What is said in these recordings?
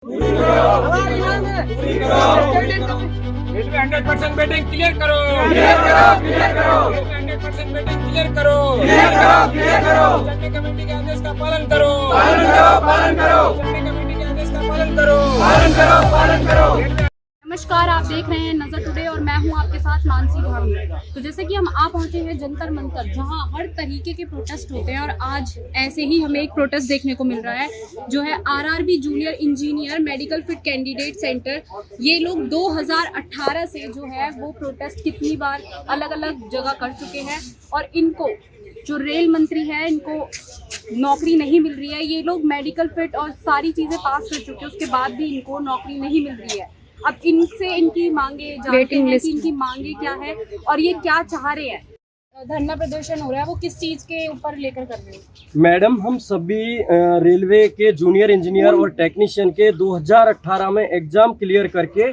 हमारी मांग है। 100% बेटिंग क्लियर करो। 100% बेटिंग क्लियर करो। चटनी कमेटी के आदेश का पालन करो। चटनी कमेटी के आदेश का पालन करो। नमस्कार, आप देख रहे हैं नजर टुडे और मैं हूं आपके साथ मानसी भाभी। तो जैसे कि हम आ पहुंचे हैं जंतर मंतर, जहां हर तरीके के प्रोटेस्ट होते हैं और आज ऐसे ही हमें एक प्रोटेस्ट देखने को मिल रहा है जो है RRB junior engineer medical fit candidate centre. ये लोग 2018 से जो है वो प्रोटेस्ट कितनी बार अलग अलग जगह कर चुके हैं और इनको जो रेल मंत्री है इनको नौकरी नहीं मिल रही है। ये लोग मेडिकल फिट और सारी चीज़ें पास कर चुके हैं, उसके बाद भी इनको नौकरी नहीं मिल रही है। अब इनसे इनकी मांगे जानते हैं कि इनकी मांगे क्या है और ये क्या चाह रहे हैं। धरना प्रदर्शन हो रहा है, वो किस चीज़ के ऊपर लेकर कर रहे हैं? मैडम, हम सभी रेलवे के जूनियर इंजीनियर और टेक्नीशियन के 2018 में एग्जाम क्लियर करके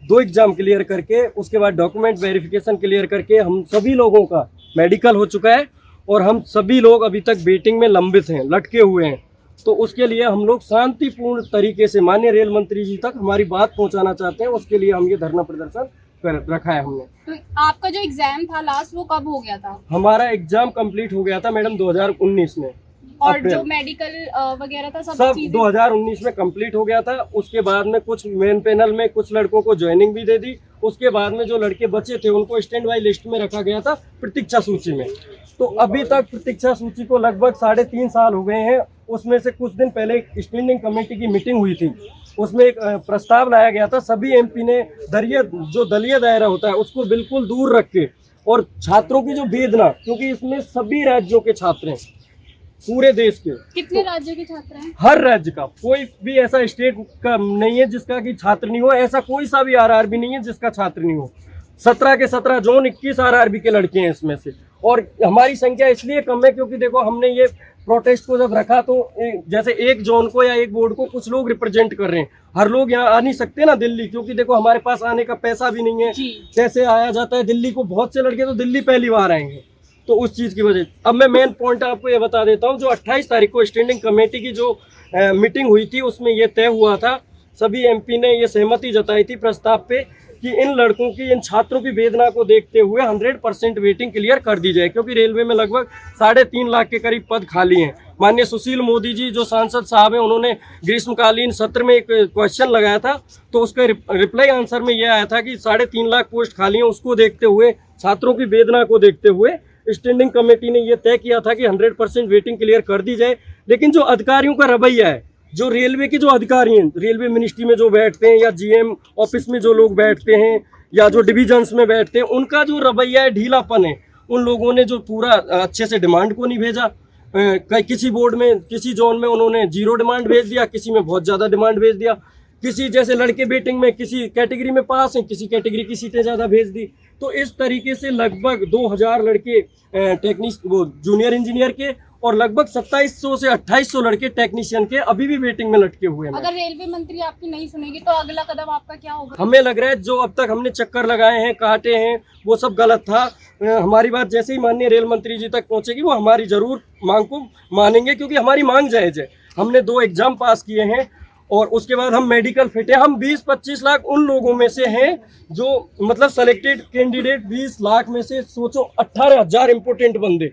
2 एग्जाम क्लियर करके उसके बाद डॉक्यूमेंट वेरिफिकेशन क्लियर करके हम सभी लोगों का मेडिकल हो चुका है और हम सभी लोग अभी तक वेटिंग में लंबित हैं, लटके हुए हैं। तो उसके लिए हम लोग शांतिपूर्ण तरीके से माननीय रेल मंत्री जी तक हमारी बात पहुंचाना चाहते हैं। उसके लिए हम ये धरना प्रदर्शन कर रखा है हमने। तो आपका जो एग्जाम था लास्ट, वो कब हो गया था? हमारा एग्जाम कंप्लीट हो गया था मैडम 2019 में। और जो मेडिकल वगैरह था सब 2019 में कंप्लीट हो गया था। उसके बाद में कुछ मेन पैनल में कुछ लड़कों को ज्वाइनिंग भी दे दी। उसके बाद में जो लड़के बचे थे उनको स्टैंड बाई लिस्ट में रखा गया था, प्रतीक्षा सूची में। तो अभी तक प्रतीक्षा सूची को लगभग 3.5 साल हो गए हैं। उसमें से कुछ दिन पहले एक स्टैंडिंग कमेटी की मीटिंग हुई थी, उसमें एक प्रस्ताव लाया गया था। सभी एमपी ने दलीय दायरा होता है उसको बिल्कुल दूर रख के और छात्रों की जो वेदना, क्योंकि इसमें सभी राज्यों के छात्र हैं, पूरे देश के। कितने राज्यों के छात्र हैं? हर राज्य का, कोई भी ऐसा स्टेट का नहीं है जिसका कि छात्र नहीं हो। ऐसा कोई सा भी आरआरबी नहीं है जिसका छात्र नहीं हो। 17 के 17 जोन, 21 आरआरबी के लड़के हैं इसमें से। और हमारी संख्या इसलिए कम है क्योंकि देखो, हमने ये प्रोटेस्ट को जब रखा तो जैसे एक जोन को या एक बोर्ड को कुछ लोग रिप्रेजेंट कर रहे हैं। हर लोग यहाँ आ नहीं सकते ना दिल्ली, क्योंकि देखो हमारे पास आने का पैसा भी नहीं है। कैसे आया जाता है दिल्ली को? बहुत से लड़के तो दिल्ली पहली बार आएंगे, तो उस चीज़ की वजह। अब मैं मेन पॉइंट आपको ये बता देता हूँ। जो 28 तारीख को स्टैंडिंग कमेटी की जो मीटिंग हुई थी उसमें ये तय हुआ था, सभी एमपी ने ये सहमति जताई थी प्रस्ताव पे कि इन लड़कों की, इन छात्रों की वेदना को देखते हुए 100% वेटिंग क्लियर कर दी जाए, क्योंकि रेलवे में लगभग 3.5 लाख के करीब पद खाली हैं। माननीय सुशील मोदी जी जो सांसद साहब हैं, उन्होंने ग्रीष्मकालीन सत्र में एक क्वेश्चन लगाया था, तो उसके रिप्लाई आंसर में यह आया था कि 3.5 लाख पोस्ट खाली हैं। उसको देखते हुए, छात्रों की वेदना को देखते हुए स्टैंडिंग कमेटी ने यह तय किया था कि 100% वेटिंग क्लियर कर दी जाए। लेकिन जो अधिकारियों का रवैया है, जो रेलवे के जो अधिकारी हैं, रेलवे मिनिस्ट्री में जो बैठते हैं या जीएम ऑफिस में जो लोग बैठते हैं या जो डिविजन्स में बैठते हैं, उनका जो रवैया है, ढीलापन है। उन लोगों ने जो पूरा अच्छे से डिमांड को नहीं भेजा। किसी बोर्ड में, किसी जोन में उन्होंने 0 डिमांड भेज दिया, किसी में बहुत ज़्यादा डिमांड भेज दिया। किसी जैसे लड़के वेटिंग में किसी कैटेगरी में पास हैं, किसी कैटेगरी की सीटें ज़्यादा भेज दी। तो इस तरीके से लगभग 2000 लड़के जूनियर इंजीनियर के और लगभग 2700 से 2800 लड़के टेक्नीशियन के अभी भी वेटिंग में लटके हुए हैं। अगर रेलवे मंत्री आपकी नहीं सुनेगी तो अगला कदम आपका क्या होगा? हमें लग रहा है जो अब तक हमने चक्कर लगाए हैं, काटे हैं, वो सब गलत था। हमारी बात जैसे ही माननीय रेल मंत्री जी तक पहुंचेगी वो हमारी जरूर मांग को मानेंगे, क्योंकि हमारी मांग जायज है। हमने 2 एग्जाम पास किए हैं और उसके बाद हम मेडिकल फिट है। हम 20-25 लाख उन लोगों में से हैं जो मतलब सेलेक्टेड कैंडिडेट 20 लाख में से सोचो 18,000 इम्पोर्टेंट बंदे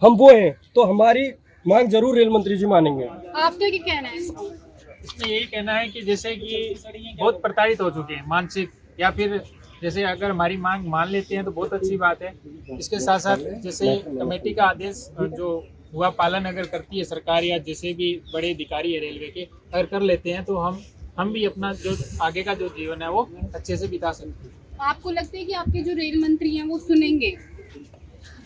हम वो हैं। तो हमारी मांग जरूर रेल मंत्री जी मानेंगे। आपका क्या कहना है? इसमें यही कहना है कि जैसे कि बहुत प्रताड़ित हो चुके हैं मानसिक, या फिर जैसे अगर हमारी मांग मान लेते हैं तो बहुत अच्छी बात है। इसके साथ साथ जैसे कमेटी का आदेश जो हुआ पालन अगर करती है सरकार या जैसे भी बड़े अधिकारी है रेलवे के, अगर कर लेते हैं तो हम भी अपना जो आगे का जो जीवन है वो अच्छे से बिता सकते हैं। आपको लगता है कि आपके जो रेल मंत्री हैं वो सुनेंगे?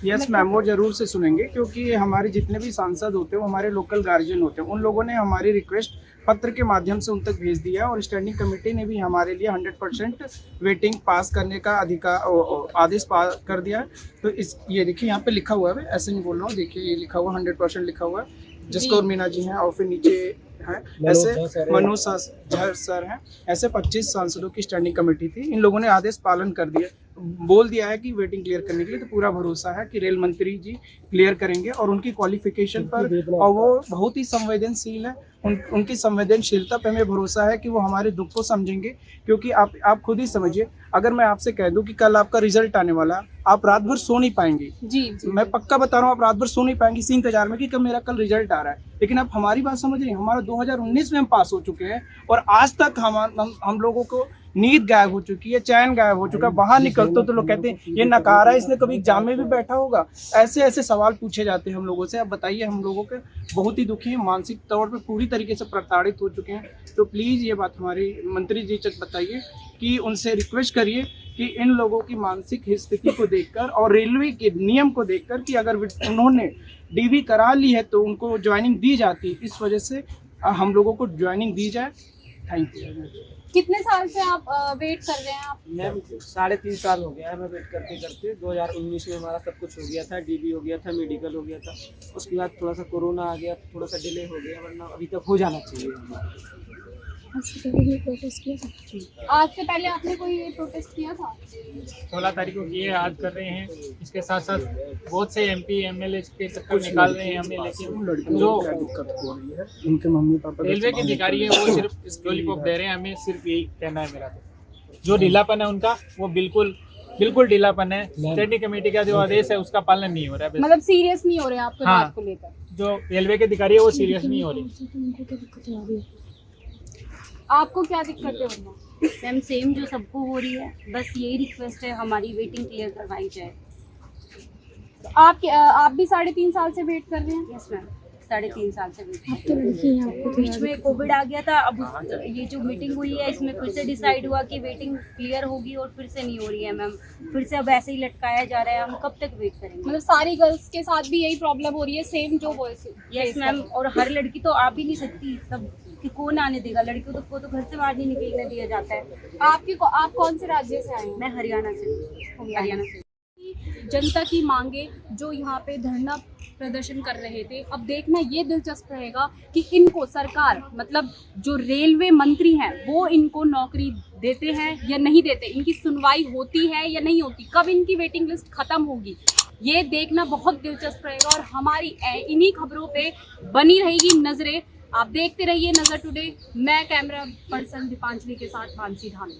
यस मैम, वो जरूर से सुनेंगे, क्योंकि हमारे जितने भी सांसद होते हैं वो हमारे लोकल गार्जियन होते हैं। उन लोगों ने हमारी रिक्वेस्ट पत्र के माध्यम से उन तक भेज दिया है और स्टैंडिंग कमेटी ने भी हमारे लिए 100% वेटिंग पास करने का आदेश पास कर दिया है। तो ये देखिए यहाँ पे लिखा हुआ है, ऐसे नहीं बोल रहा हूँ, देखिए ये लिखा हुआ 100% लिखा हुआ है। जसकौर मीना जी हैं और फिर नीचे हैं ऐसे मनोज झर सर हैं। ऐसे 25 सांसदों की स्टैंडिंग कमेटी थी। इन लोगों ने आदेश पालन कर दिया। बोल दिया है कि वेटिंग क्लियर करने के लिए, तो पूरा भरोसा है कि रेल मंत्री जी क्लियर करेंगे और उनकी क्वालिफिकेशन पर, और वो बहुत ही संवेदनशील है, उनकी संवेदनशीलता पे हमें भरोसा है कि वो हमारे दुख को समझेंगे। क्योंकि आप खुद ही समझिए, अगर मैं आपसे कह दूं कि कल आपका रिजल्ट आने वाला, आप रात भर सो नहीं पाएंगे। जी मैं पक्का बता रहा हूँ, आप रात भर सो नहीं पाएंगे इसी इंतजार में कि कब मेरा कल रिजल्ट आ रहा है। लेकिन आप हमारी बात समझ रहे हैं, हमारा 2019 में हम पास हो चुके हैं और आज तक हम लोगों को नींद गायब हो चुकी है, चैन गायब हो चुका है। बाहर निकलते तो लोग कहते हैं ये नकारा है, इसने कभी एग्जाम में भी बैठा होगा। ऐसे ऐसे सवाल पूछे जाते हैं हम लोगों से। अब बताइए, हम लोगों के बहुत ही दुखी हैं, मानसिक तौर पे पूरी तरीके से प्रताड़ित हो चुके हैं। तो प्लीज़ ये बात हमारे मंत्री जी तक बताइए कि उनसे रिक्वेस्ट करिए कि इन लोगों की मानसिक स्थिति को देखकर और रेलवे के नियम को देखकर कि अगर उन्होंने डीवी करा ली है तो उनको ज्वाइनिंग दी जाती, इस वजह से हम लोगों को ज्वाइनिंग दी जाए। Thank you. कितने साल से आप वेट कर रहे हैं आप? मैम 3.5 साल हो गया है मैं वेट करते करते। 2019 में हमारा सब कुछ हो गया था, डीबी हो गया था, मेडिकल हो गया था, उसके बाद थोड़ा सा कोरोना आ गया, थोड़ा सा डिले हो गया, वरना अभी तक हो जाना चाहिए। आज से पहले आपने कोई प्रोटेस्ट किया था? 16 तारीख को किए, आज कर रहे हैं। इसके साथ साथ बहुत से MP MLA के चक्कर निकाल रहे हैं हमने, लेकिन जो दिक्कत हो रही है, उनके मम्मी पापा रेलवे के अधिकारी है वो सिर्फ लॉलीपॉप दे रहे हैं हमें। सिर्फ यही कहना है मेरा, तो जो ढीलापन है उनका, वो बिल्कुल ढीलापन है। स्टैंडिंग कमेटी का जो आदेश है उसका पालन नहीं हो रहा है। मतलब सीरियस नहीं हो रहे हैं आपके हाँ। बात को लेकर? जो रेलवे के अधिकारी है वो सीरियस नहीं हो रहे। आपको क्या दिक्कत है? मैम सेम जो सबको हो रही है, बस यही रिक्वेस्ट है, हमारी वेटिंग क्लियर करवाई जाए। तो आप भी 3.5 साल से वेट कर रहे हैं? यस मैम, 3.5 साल से वेट कर रही हैं। बीच में कोविड आ गया था, अब ये जो मीटिंग हुई है इसमें फिर से डिसाइड हुआ कि वेटिंग क्लियर होगी और फिर से नहीं हो रही है मैम। फिर से अब ऐसे ही लटकाया जा रहा है, हम कब तक वेट करेंगे? मतलब सारी गर्ल्स के साथ भी यही प्रॉब्लम हो रही है, सेम जो बॉयज? यस मैम, और हर लड़की तो आ भी नहीं सकती, सब कि कौन आने देगा? लड़कियों को तो घर से बाहर नहीं निकलने दिया जाता है। आप कौन से राज्य से आए हैं? मैं हरियाणा से। जनता की मांगे जो यहाँ पे धरना प्रदर्शन कर रहे थे, अब देखना ये दिलचस्प रहेगा कि इनको सरकार, मतलब जो रेलवे मंत्री हैं, वो इनको नौकरी देते हैं या नहीं देते, इनकी सुनवाई होती है या नहीं होती, कब इनकी वेटिंग लिस्ट खत्म होगी, ये देखना बहुत दिलचस्प रहेगा। और हमारी इन्हीं खबरों पे बनी रहेगी नजरें। आप देखते रहिए नजर टुडे। मैं कैमरा पर्सन दीपांजलि के साथ मानसी धामी।